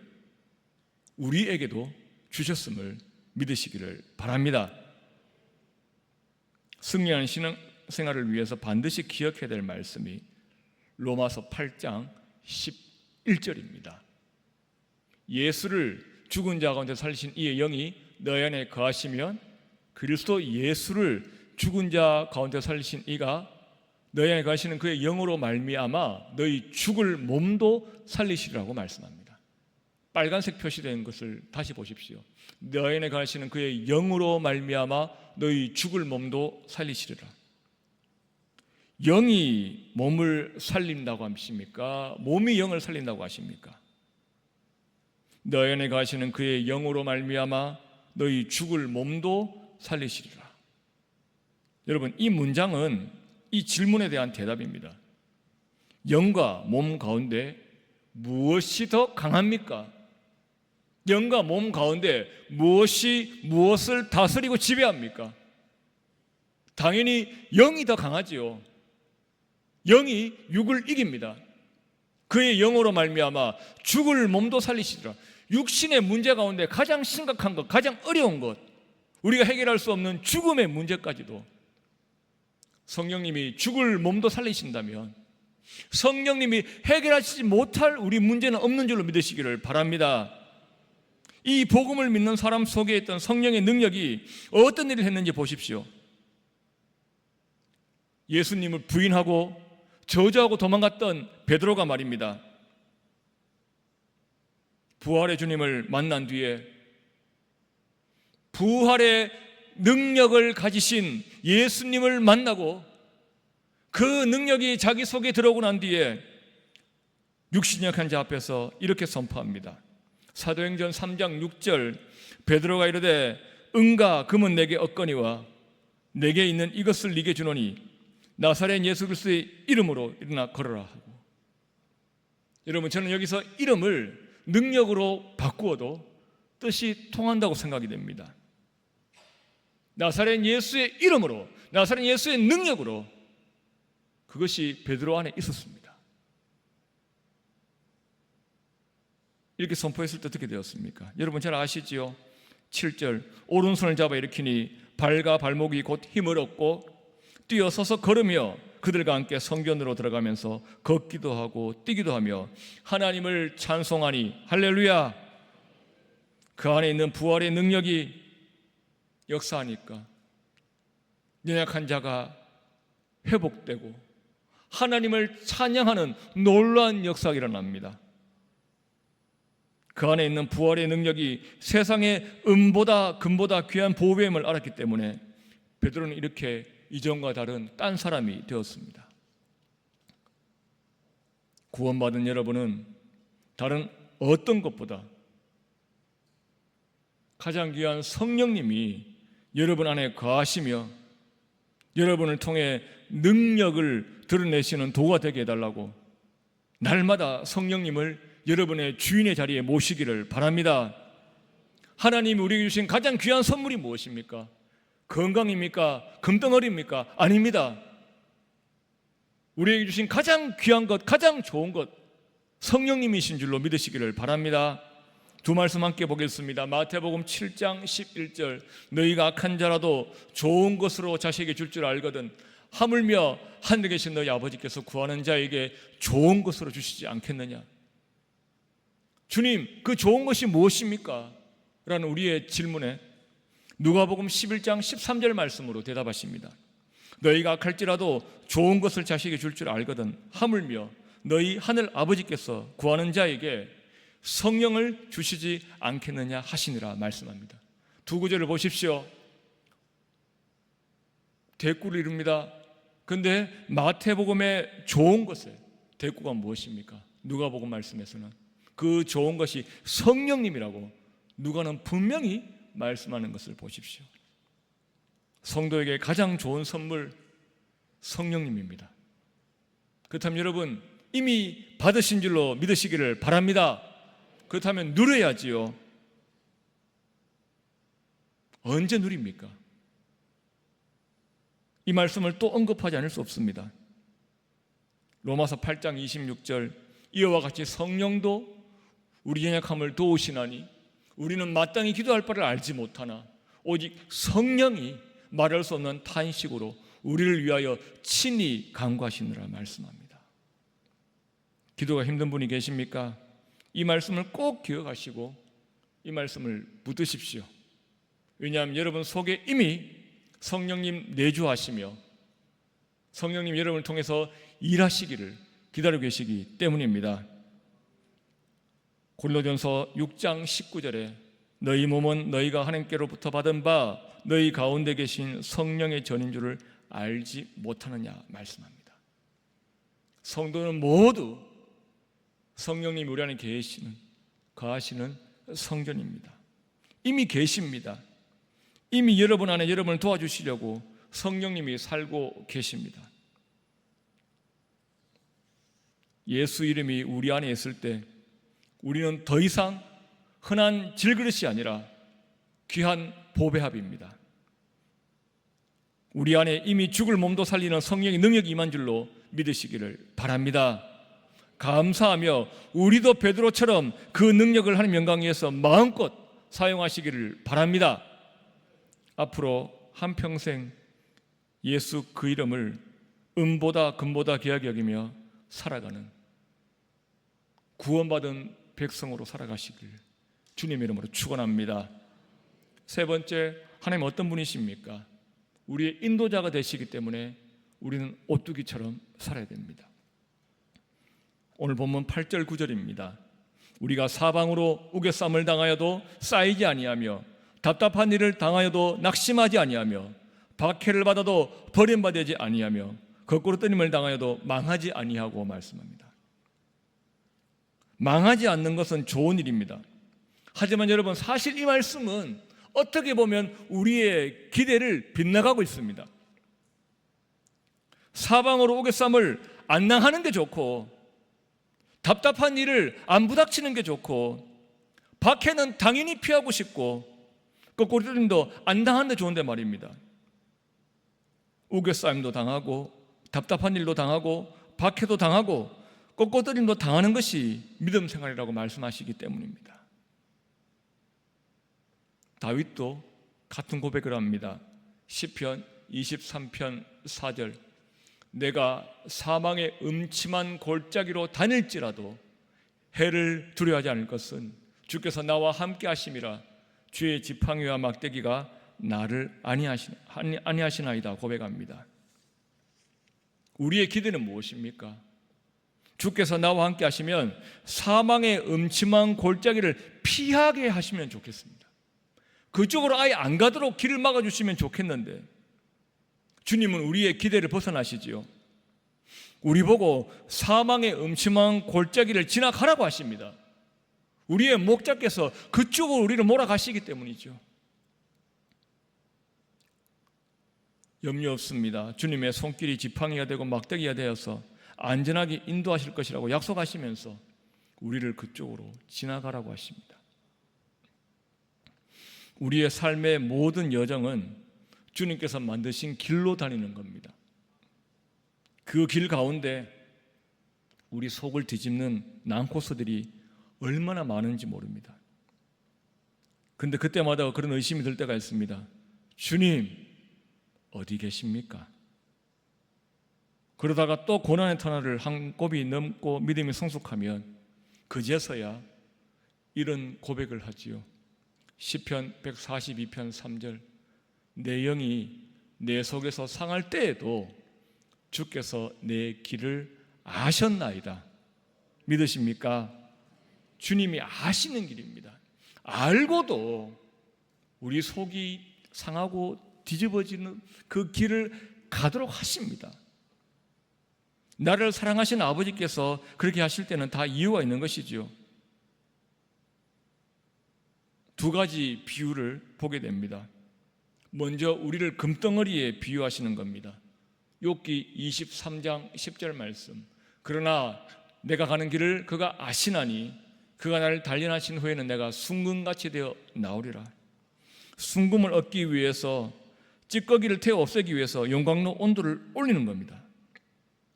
우리에게도 주셨음을 믿으시기를 바랍니다. 승리하는 신앙생활을 위해서 반드시 기억해야 될 말씀이 로마서 8장 11절입니다. 예수를 죽은 자 가운데 살리신 이의 영이 너희 안에 거하시면 그리스도 예수를 죽은 자 가운데 살리신 이가 너희 안에 거하시는 그의 영으로 말미암아 너희 죽을 몸도 살리시리라고 말씀합니다. 빨간색 표시된 것을 다시 보십시오. 너희 안에 거하시는 그의 영으로 말미암아 너희 죽을 몸도 살리시리라. 영이 몸을 살린다고 하십니까? 몸이 영을 살린다고 하십니까? 너희 안에 가시는 그의 영으로 말미암아 너희 죽을 몸도 살리시리라. 여러분, 이 문장은 이 질문에 대한 대답입니다. 영과 몸 가운데 무엇이 더 강합니까? 영과 몸 가운데 무엇이 무엇을 다스리고 지배합니까? 당연히 영이 더 강하지요. 영이 육을 이깁니다. 그의 영으로 말미암아 죽을 몸도 살리시리라. 육신의 문제 가운데 가장 심각한 것, 가장 어려운 것, 우리가 해결할 수 없는 죽음의 문제까지도 성령님이 죽을 몸도 살리신다면 성령님이 해결하시지 못할 우리 문제는 없는 줄로 믿으시기를 바랍니다. 이 복음을 믿는 사람 속에 있던 성령의 능력이 어떤 일을 했는지 보십시오. 예수님을 부인하고 저주하고 도망갔던 베드로가 말입니다. 부활의 주님을 만난 뒤에 부활의 능력을 가지신 예수님을 만나고 그 능력이 자기 속에 들어오고 난 뒤에 육신이 약한 자 앞에서 이렇게 선포합니다. 사도행전 3장 6절, 베드로가 이르되 은과 금은 내게 없거니와 내게 있는 이것을 네게 주노니 나사렛 예수 그리스도의 이름으로 일어나 걸어라 하고. 여러분, 저는 여기서 이름을 능력으로 바꾸어도 뜻이 통한다고 생각이 됩니다. 나사렛 예수의 이름으로, 나사렛 예수의 능력으로, 그것이 베드로 안에 있었습니다. 이렇게 선포했을 때 어떻게 되었습니까? 여러분 잘 아시지요? 7절, 오른손을 잡아 일으키니 발과 발목이 곧 힘을 얻고 뛰어서서 걸으며 그들과 함께 성전으로 들어가면서 걷기도 하고 뛰기도 하며 하나님을 찬송하니 할렐루야. 그 안에 있는 부활의 능력이 역사하니까 연약한 자가 회복되고 하나님을 찬양하는 놀라운 역사가 일어납니다. 그 안에 있는 부활의 능력이 세상의 은보다 금보다 귀한 보배임을 알았기 때문에 베드로는 이렇게 이전과 다른 딴 사람이 되었습니다. 구원받은 여러분은 다른 어떤 것보다 가장 귀한 성령님이 여러분 안에 거하시며 여러분을 통해 능력을 드러내시는 도가 되게 해달라고 날마다 성령님을 여러분의 주인의 자리에 모시기를 바랍니다. 하나님이 우리에게 주신 가장 귀한 선물이 무엇입니까? 건강입니까? 금덩어리입니까? 아닙니다. 우리에게 주신 가장 귀한 것, 가장 좋은 것, 성령님이신 줄로 믿으시기를 바랍니다. 두 말씀 함께 보겠습니다. 마태복음 7장 11절, 너희가 악한 자라도 좋은 것으로 자식에게 줄 줄 알거든 하물며 하늘에 계신 너희 아버지께서 구하는 자에게 좋은 것으로 주시지 않겠느냐. 주님, 그 좋은 것이 무엇입니까? 라는 우리의 질문에 누가복음 11장 13절 말씀으로 대답하십니다. 너희가 악할지라도 좋은 것을 자식에게 줄 줄 알거든 하물며 너희 하늘 아버지께서 구하는 자에게 성령을 주시지 않겠느냐 하시니라 말씀합니다. 두 구절을 보십시오. 대꾸를 이룹니다. 그런데 마태복음의 좋은 것에 대꾸가 무엇입니까? 누가복음 말씀에서는 그 좋은 것이 성령님이라고 누가는 분명히 말씀하는 것을 보십시오. 성도에게 가장 좋은 선물 성령님입니다. 그렇다면 여러분 이미 받으신 줄로 믿으시기를 바랍니다. 그렇다면 누려야지요. 언제 누립니까? 이 말씀을 또 언급하지 않을 수 없습니다. 로마서 8장 26절, 이와 같이 성령도 우리 연약함을 도우시나니 우리는 마땅히 기도할 바를 알지 못하나 오직 성령이 말할 수 없는 탄식으로 우리를 위하여 친히 간구하시느라 말씀합니다. 기도가 힘든 분이 계십니까? 이 말씀을 꼭 기억하시고 이 말씀을 묻으십시오. 왜냐하면 여러분 속에 이미 성령님 내주하시며 성령님 여러분을 통해서 일하시기를 기다리고 계시기 때문입니다. 고린도전서 6장 19절에 너희 몸은 너희가 하나님께로부터 받은 바 너희 가운데 계신 성령의 전인 줄을 알지 못하느냐 말씀합니다. 성도는 모두 성령님이 우리 안에 거하시는 성전입니다. 이미 계십니다. 이미 여러분 안에 여러분을 도와주시려고 성령님이 살고 계십니다. 예수 이름이 우리 안에 있을 때 우리는 더 이상 흔한 질그릇이 아니라 귀한 보배합입니다. 우리 안에 이미 죽을 몸도 살리는 성령의 능력이 임한 줄로 믿으시기를 바랍니다. 감사하며 우리도 베드로처럼 그 능력을 하나님 영광 위해서 마음껏 사용하시기를 바랍니다. 앞으로 한평생 예수 그 이름을 은보다 금보다 귀하게 여기며 살아가는 구원받은 백성으로 살아가시길 주님의 이름으로 축원합니다. 세 번째, 하나님 어떤 분이십니까? 우리의 인도자가 되시기 때문에 우리는 오뚜기처럼 살아야 됩니다. 오늘 본문 8절 9절입니다. 우리가 사방으로 우겨쌈을 당하여도 쌓이지 아니하며 답답한 일을 당하여도 낙심하지 아니하며 박해를 받아도 버림받지 아니하며 거꾸로 뜨림을 당하여도 망하지 아니하고 말씀합니다. 망하지 않는 것은 좋은 일입니다. 하지만 여러분, 사실 이 말씀은 어떻게 보면 우리의 기대를 빗나가고 있습니다. 사방으로 우겨쌈을 안 당하는 게 좋고, 답답한 일을 안 부닥치는 게 좋고, 박해는 당연히 피하고 싶고, 거꾸로 뜨림도 안 당하는 게 좋은데 말입니다. 우겨쌈도 당하고 답답한 일도 당하고 박해도 당하고 거꾸로 뜨림도 당하는 것이 믿음 생활이라고 말씀하시기 때문입니다. 다윗도 같은 고백을 합니다. 시편 23편 4절, 내가 사망의 음침한 골짜기로 다닐지라도 해를 두려워하지 않을 것은 주께서 나와 함께 하심이라. 주의 지팡이와 막대기가 나를 안위하시나이다 고백합니다. 우리의 기대는 무엇입니까? 주께서 나와 함께 하시면 사망의 음침한 골짜기를 피하게 하시면 좋겠습니다. 그쪽으로 아예 안 가도록 길을 막아주시면 좋겠는데, 주님은 우리의 기대를 벗어나시지요. 우리 보고 사망의 음침한 골짜기를 지나가라고 하십니다. 우리의 목자께서 그쪽으로 우리를 몰아가시기 때문이죠. 염려 없습니다. 주님의 손길이 지팡이가 되고 막대기가 되어서 안전하게 인도하실 것이라고 약속하시면서 우리를 그쪽으로 지나가라고 하십니다. 우리의 삶의 모든 여정은 주님께서 만드신 길로 다니는 겁니다. 그 길 가운데 우리 속을 뒤집는 난코스들이 얼마나 많은지 모릅니다. 근데 그때마다 그런 의심이 들 때가 있습니다. 주님, 어디 계십니까? 그러다가 또 고난의 터널을 한 곱이 넘고 믿음이 성숙하면 그제서야 이런 고백을 하지요. 시편 142편 3절, 내 영이 내 속에서 상할 때에도 주께서 내 길을 아셨나이다. 믿으십니까? 주님이 아시는 길입니다. 알고도 우리 속이 상하고 뒤집어지는 그 길을 가도록 하십니다. 나를 사랑하신 아버지께서 그렇게 하실 때는 다 이유가 있는 것이죠. 두 가지 비유를 보게 됩니다. 먼저 우리를 금덩어리에 비유하시는 겁니다. 욥기 23장 10절 말씀, 그러나 내가 가는 길을 그가 아시나니 그가 나를 단련하신 후에는 내가 순금같이 되어 나오리라. 순금을 얻기 위해서, 찌꺼기를 태워 없애기 위해서 용광로 온도를 올리는 겁니다.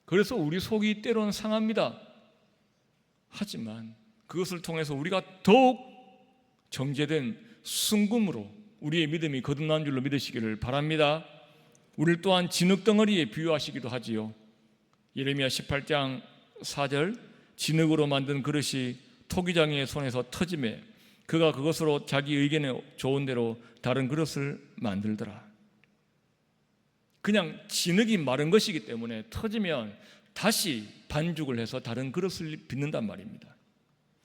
그래서 우리 속이 때로는 상합니다. 하지만 그것을 통해서 우리가 더욱 정제된 순금으로 우리의 믿음이 거듭난 줄로 믿으시기를 바랍니다. 우리를 또한 진흙덩어리에 비유하시기도 하지요. 예레미야 18장 4절, 진흙으로 만든 그릇이 토기장이의 손에서 터지매 그가 그것으로 자기 의견에 좋은 대로 다른 그릇을 만들더라. 그냥 진흙이 마른 것이기 때문에 터지면 다시 반죽을 해서 다른 그릇을 빚는단 말입니다.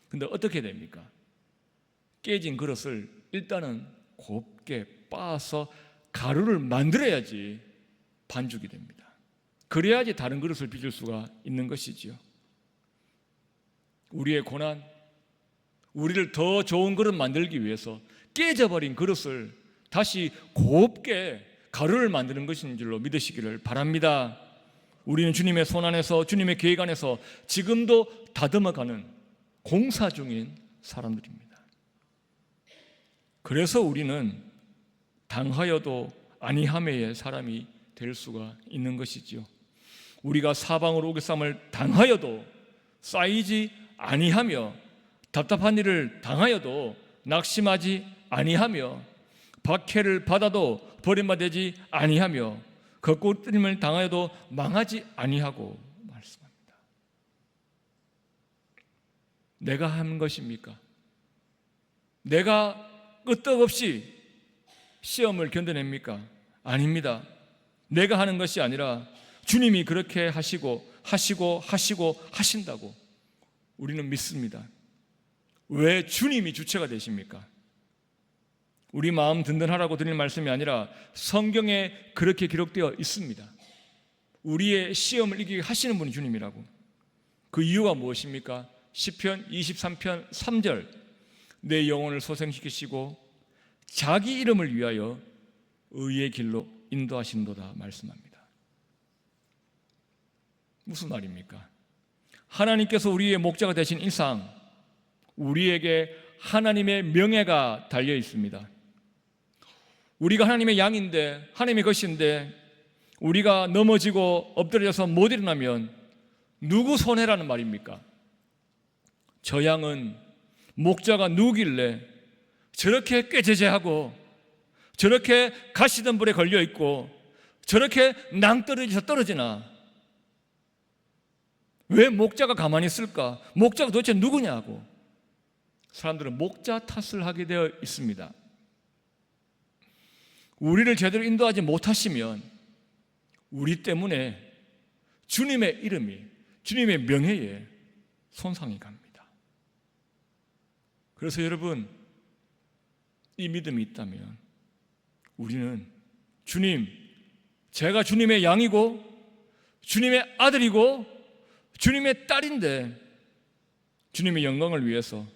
근데 어떻게 됩니까? 깨진 그릇을 일단은 곱게 빻아서 가루를 만들어야지 반죽이 됩니다. 그래야지 다른 그릇을 빚을 수가 있는 것이지요. 우리의 고난, 우리를 더 좋은 그릇 만들기 위해서 깨져버린 그릇을 다시 곱게 가루를 만드는 것인 줄로 믿으시기를 바랍니다. 우리는 주님의 손 안에서, 주님의 계획 안에서 지금도 다듬어가는 공사 중인 사람들입니다. 그래서 우리는 당하여도 아니하매의 사람이 될 수가 있는 것이지요. 우리가 사방으로 우겨쌈을 당하여도 쌓이지 아니하며, 답답한 일을 당하여도 낙심하지 아니하며, 박해를 받아도 버림받지 아니하며, 거꾸림을 당하여도 망하지 아니하고 말씀합니다. 내가 한 것입니까? 내가 끄떡없이 시험을 견뎌냅니까? 아닙니다. 내가 하는 것이 아니라 주님이 그렇게 하신다고 우리는 믿습니다. 왜 주님이 주체가 되십니까? 우리 마음 든든하라고 드릴 말씀이 아니라 성경에 그렇게 기록되어 있습니다. 우리의 시험을 이기게 하시는 분이 주님이라고. 그 이유가 무엇입니까? 시편 23편 3절, 내 영혼을 소생시키시고 자기 이름을 위하여 의의 길로 인도하신도다 말씀합니다. 무슨 말입니까? 하나님께서 우리의 목자가 되신 이상 우리에게 하나님의 명예가 달려 있습니다. 우리가 하나님의 양인데, 하나님의 것인데, 우리가 넘어지고 엎드려서 못 일어나면 누구 손해라는 말입니까? 저 양은 목자가 누구길래 저렇게 꾀제제하고 저렇게 가시덤불에 걸려있고 저렇게 낭떠러지서 떨어지나? 왜 목자가 가만히 있을까? 목자가 도대체 누구냐고 사람들은 목자 탓을 하게 되어 있습니다. 우리를 제대로 인도하지 못하시면 우리 때문에 주님의 이름이, 주님의 명예에 손상이 갑니다. 그래서 여러분, 이 믿음이 있다면 우리는 주님, 제가 주님의 양이고 주님의 아들이고 주님의 딸인데 주님의 영광을 위해서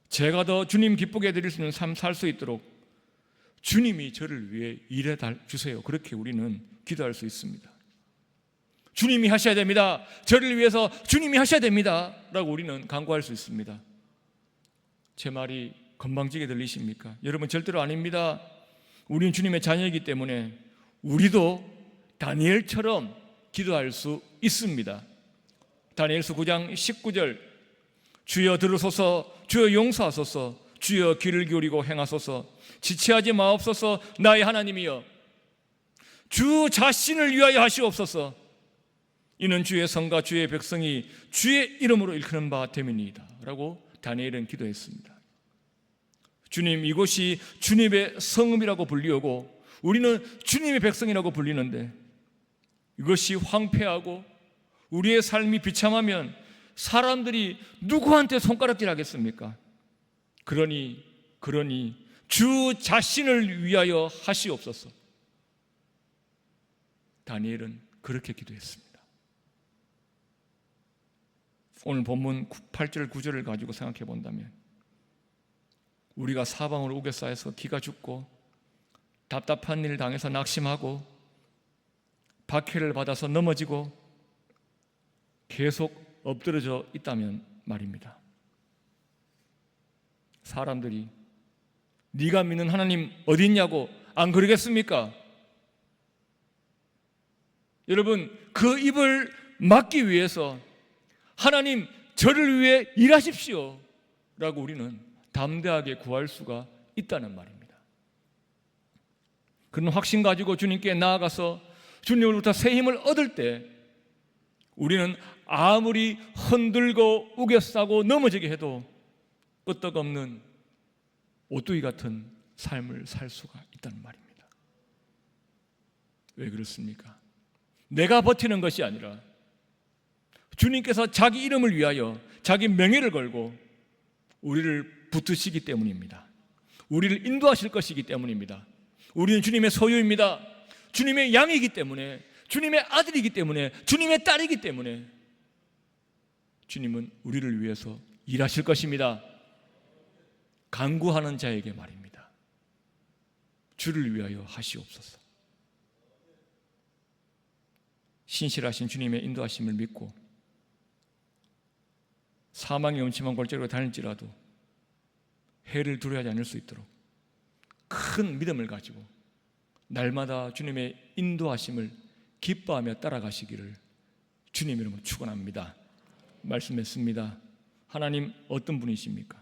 제가 더 주님 기쁘게 해드릴 수 있는 삶 살 수 있도록 주님이 저를 위해 일해 주세요. 그렇게 우리는 기도할 수 있습니다. 주님이 하셔야 됩니다. 저를 위해서 주님이 하셔야 됩니다. 라고 우리는 간구할 수 있습니다. 제 말이 건방지게 들리십니까? 여러분, 절대로 아닙니다. 우리는 주님의 자녀이기 때문에 우리도 다니엘처럼 기도할 수 있습니다. 다니엘서 9장 19절, 주여 들으소서, 주여 용서하소서, 주여 귀를 기울이고 행하소서, 지체하지 마옵소서. 나의 하나님이여, 주 자신을 위하여 하시옵소서. 이는 주의 성과 주의 백성이 주의 이름으로 일컫는 바 됨이니이다 라고 다니엘은 기도했습니다. 주님, 이곳이 주님의 성읍이라고 불리우고 우리는 주님의 백성이라고 불리는데 이것이 황폐하고 우리의 삶이 비참하면 사람들이 누구한테 손가락질 하겠습니까? 그러니 주 자신을 위하여 하시옵소서. 다니엘은 그렇게 기도했습니다. 오늘 본문 8절 9절을 가지고 생각해 본다면 우리가 사방으로 우겨싸여서 기가 죽고 답답한 일을 당해서 낙심하고 박해를 받아서 넘어지고 계속 엎드러져 있다면 말입니다. 사람들이 네가 믿는 하나님 어디 있냐고 안 그러겠습니까? 여러분, 그 입을 막기 위해서 하나님 저를 위해 일하십시오 라고 우리는 담대하게 구할 수가 있다는 말입니다. 그런 확신 가지고 주님께 나아가서 주님으로부터 새 힘을 얻을 때 우리는 아무리 흔들고 우겨싸고 넘어지게 해도 끄떡없는 오뚜기 같은 삶을 살 수가 있다는 말입니다. 왜 그렇습니까? 내가 버티는 것이 아니라 주님께서 자기 이름을 위하여 자기 명예를 걸고 우리를 붙드시기 때문입니다. 우리를 인도하실 것이기 때문입니다. 우리는 주님의 소유입니다. 주님의 양이기 때문에 주님의 아들이기 때문에, 주님의 딸이기 때문에 주님은 우리를 위해서 일하실 것입니다. 간구하는 자에게 말입니다. 주를 위하여 하시옵소서. 신실하신 주님의 인도하심을 믿고 사망의 음침한 골짜기로 다닐지라도 해를 두려워하지 않을 수 있도록 큰 믿음을 가지고 날마다 주님의 인도하심을 기뻐하며 따라가시기를 주님 이름으로 축원합니다. 말씀했습니다. 하나님 어떤 분이십니까?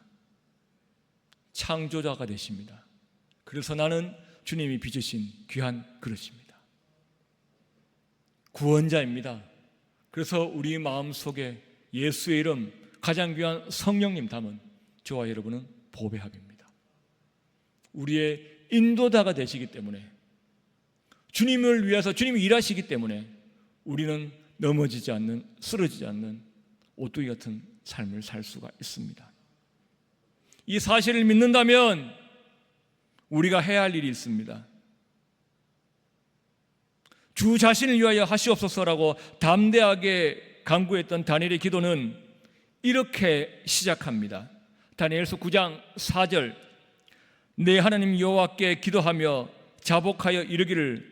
창조자가 되십니다. 그래서 나는 주님이 빚으신 귀한 그릇입니다. 구원자입니다. 그래서 우리 마음속에 예수의 이름, 가장 귀한 성령님 담은 저와 여러분은 보배합입니다. 우리의 인도자가 되시기 때문에, 주님을 위해서 주님이 일하시기 때문에 우리는 넘어지지 않는, 쓰러지지 않는 오뚜기 같은 삶을 살 수가 있습니다. 이 사실을 믿는다면 우리가 해야 할 일이 있습니다. 주 자신을 위하여 하시옵소서라고 담대하게 간구했던 다니엘의 기도는 이렇게 시작합니다. 다니엘서 9장 4절, 내 하나님 여호와께 기도하며 자복하여 이르기를,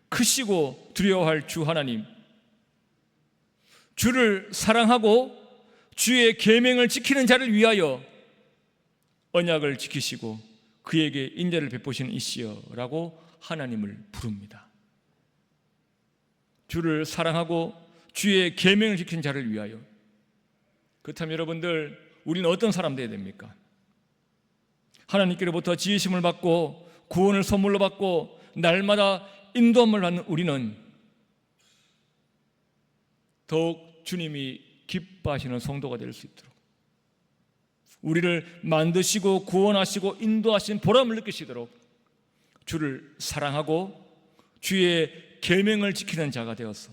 크시고 두려워할 주 하나님, 주를 사랑하고 주의 계명을 지키는 자를 위하여 언약을 지키시고 그에게 인자를 베푸시는 이시여라고 하나님을 부릅니다. 주를 사랑하고 주의 계명을 지키는 자를 위하여. 그렇다면 여러분들, 우리는 어떤 사람 되어야 됩니까? 하나님께로부터 지으심을 받고 구원을 선물로 받고 날마다 인도함을 받는 우리는 더욱 주님이 기뻐하시는 성도가 될 수 있도록, 우리를 만드시고 구원하시고 인도하신 보람을 느끼시도록 주를 사랑하고 주의 계명을 지키는 자가 되어서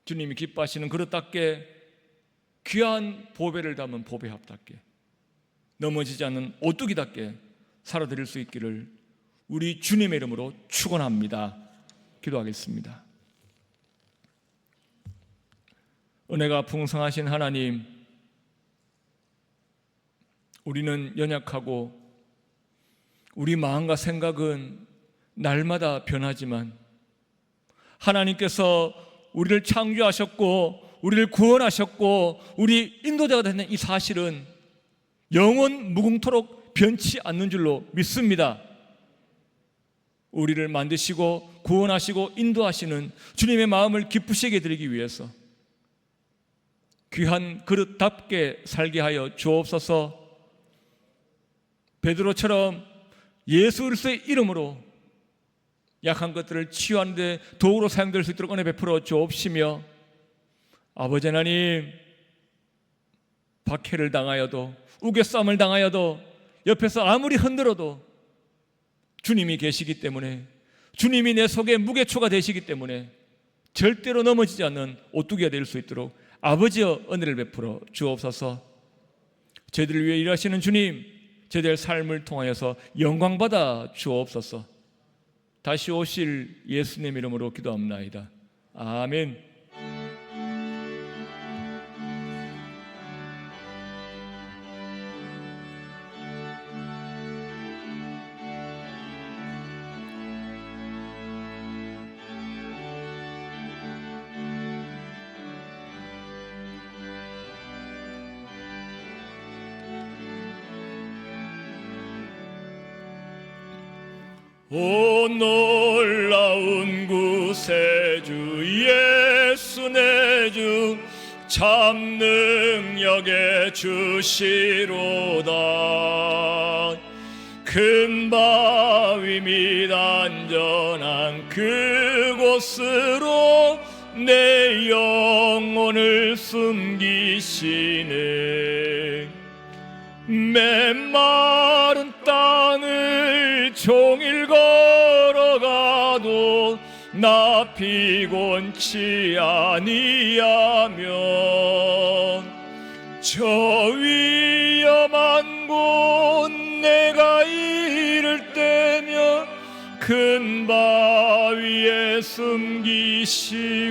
주님이 기뻐하시는 그릇답게 귀한 보배를 담은 보배합답게 넘어지지 않는 오뚜기답게 살아드릴 수 있기를 우리 주님의 이름으로 축원합니다. 기도하겠습니다. 은혜가 풍성하신 하나님, 우리는 연약하고 우리 마음과 생각은 날마다 변하지만 하나님께서 우리를 창조하셨고 우리를 구원하셨고 우리 인도자가 되는 이 사실은 영원 무궁토록 변치 않는 줄로 믿습니다. 우리를 만드시고 구원하시고 인도하시는 주님의 마음을 기쁘시게 드리기 위해서 귀한 그릇답게 살게 하여 주옵소서. 베드로처럼 예수 그리스도의 이름으로 약한 것들을 치유하는 데 도구로 사용될 수 있도록 은혜 베풀어 주옵시며, 아버지 하나님, 박해를 당하여도 우겨싸움을 당하여도 옆에서 아무리 흔들어도 주님이 계시기 때문에, 주님이 내 속에 무게초가 되시기 때문에 절대로 넘어지지 않는 오뚜기가 될 수 있도록 아버지여 은혜를 베풀어 주옵소서. 저희들을 위해 일하시는 주님, 저희들의 삶을 통하여서 영광받아 주옵소서. 다시 오실 예수님 이름으로 기도합나이다. 아멘. 오 놀라운 구세주 예수 내 주 참 능력의 주시로다. 큰 바위 및 안전한 그곳으로 내 영혼을 숨기시네. 메마른 땅을 종일 걸어가도 나 피곤치 아니하며 저 위험한 곳 내가 이를 때면 큰 바위에 위에 숨기시고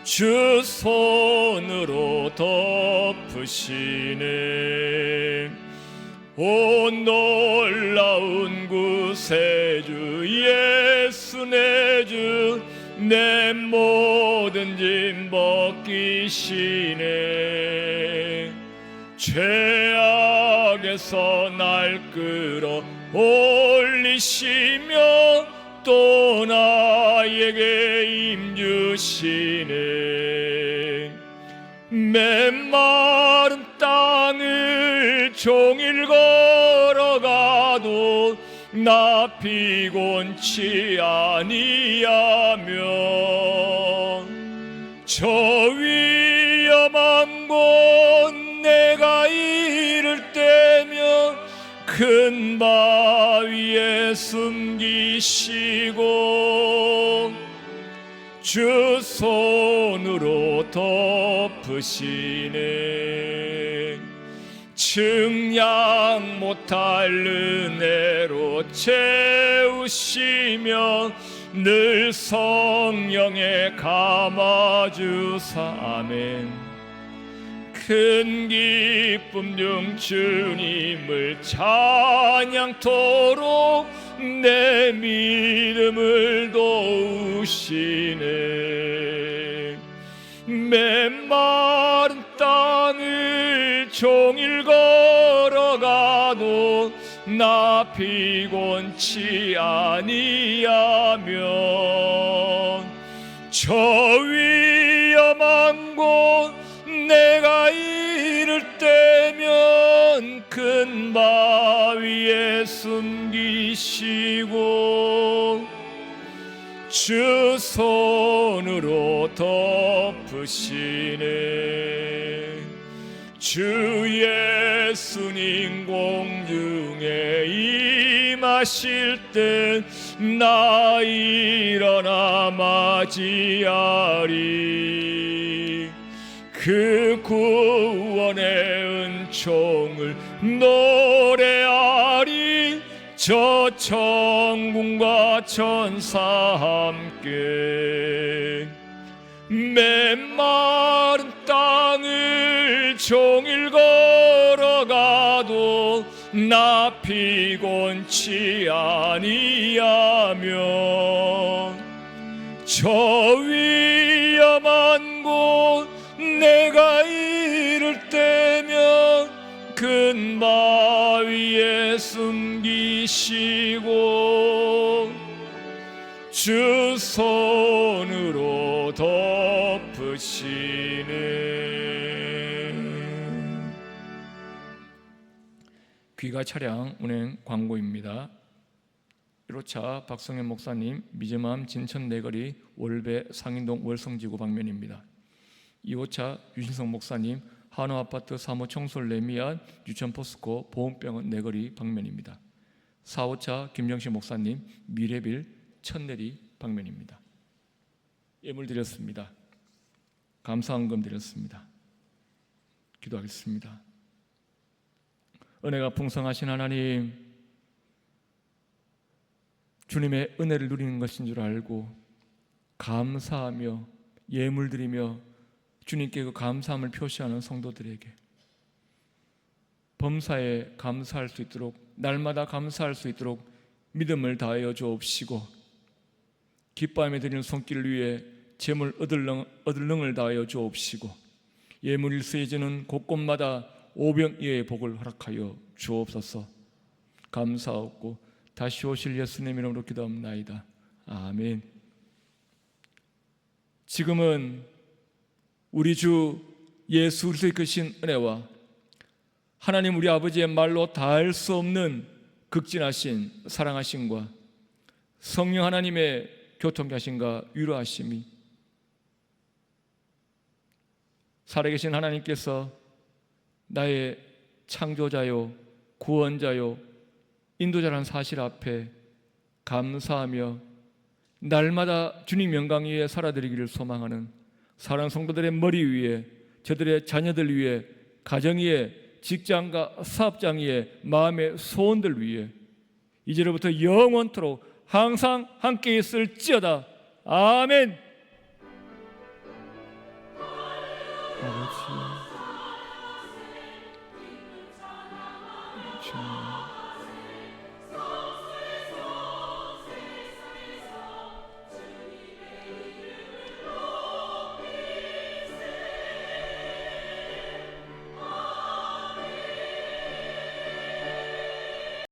주 손으로 덮으시네. 오 놀라운 구세주 예수 내 주 내 모든 짐 벗기시네. 죄악에서 날 끌어 올리시며 또 나에게 힘주시네. 메마른 땅을 종일 걸어가도 나 피곤치 아니하며 저 위험한 곳 내가 이를 때면 큰 바위에 숨기시고 주 손으로 덮으시네. 측량 못할 은혜로 채우시며 늘 성령에 감아주사. 아멘. 큰 기쁨 중 주님을 찬양토록 내 믿음을 도우시네. 메마른 땅을 종일 걸어가도 나 피곤치 아니하며 저 위험한 곳 내가 이를 때면 큰 바위에 숨기시고 주 손으로 덮으시네. 주 예수님 공중에 임하실 때 나 일어나 맞이하리. 그 구원의 은총을 노래하리. 저 천군과 천사 함께 메마른 땅을 종일 걸어가도 나 피곤치 아니하며 저 위험한 곳 내가 이를 때면 큰 바위에 숨기시고 주 손으로 덮으시네. 귀가 차량 운행 광고입니다. 1호차 박성현 목사님 미즈맘 진천 내거리 월배 상인동 월성지구 방면입니다. 2호차 유신성 목사님 한우아파트 사무 청솔 레미안 유천포스코 보험병원 내거리 방면입니다. 4호차 김정식 목사님 미래빌 천내리 방면입니다. 예물 드렸습니다. 감사헌금 드렸습니다. 기도하겠습니다. 은혜가 풍성하신 하나님, 주님의 은혜를 누리는 것인 줄 알고 감사하며 예물 드리며 주님께 그 감사함을 표시하는 성도들에게 범사에 감사할 수 있도록, 날마다 감사할 수 있도록 믿음을 다하여 주옵시고, 기뻐하며 드리는 손길 위에 재물 얻을 능을 다하여 주옵시고, 예물 일수해지는 곳곳마다 오병이어의 복을 허락하여 주옵소서. 감사하옵고 다시 오실 예수님 이름으로 기도합나이다. 아멘. 지금은 우리 주 예수 그리스도의 크신 은혜와 하나님 우리 아버지의 말로 다할 수 없는 극진하신 사랑하심과 성령 하나님의 교통하심과 위로하심이 살아계신 하나님께서 나의 창조자요 구원자요 인도자라는 사실 앞에 감사하며 날마다 주님 영광 위에 살아드리기를 소망하는 사랑하는 성도들의 머리 위에, 저들의 자녀들 위에, 가정 위에, 직장과 사업장 위에, 마음의 소원들 위에 이제로부터 영원토록 항상 함께 있을지어다. 아멘.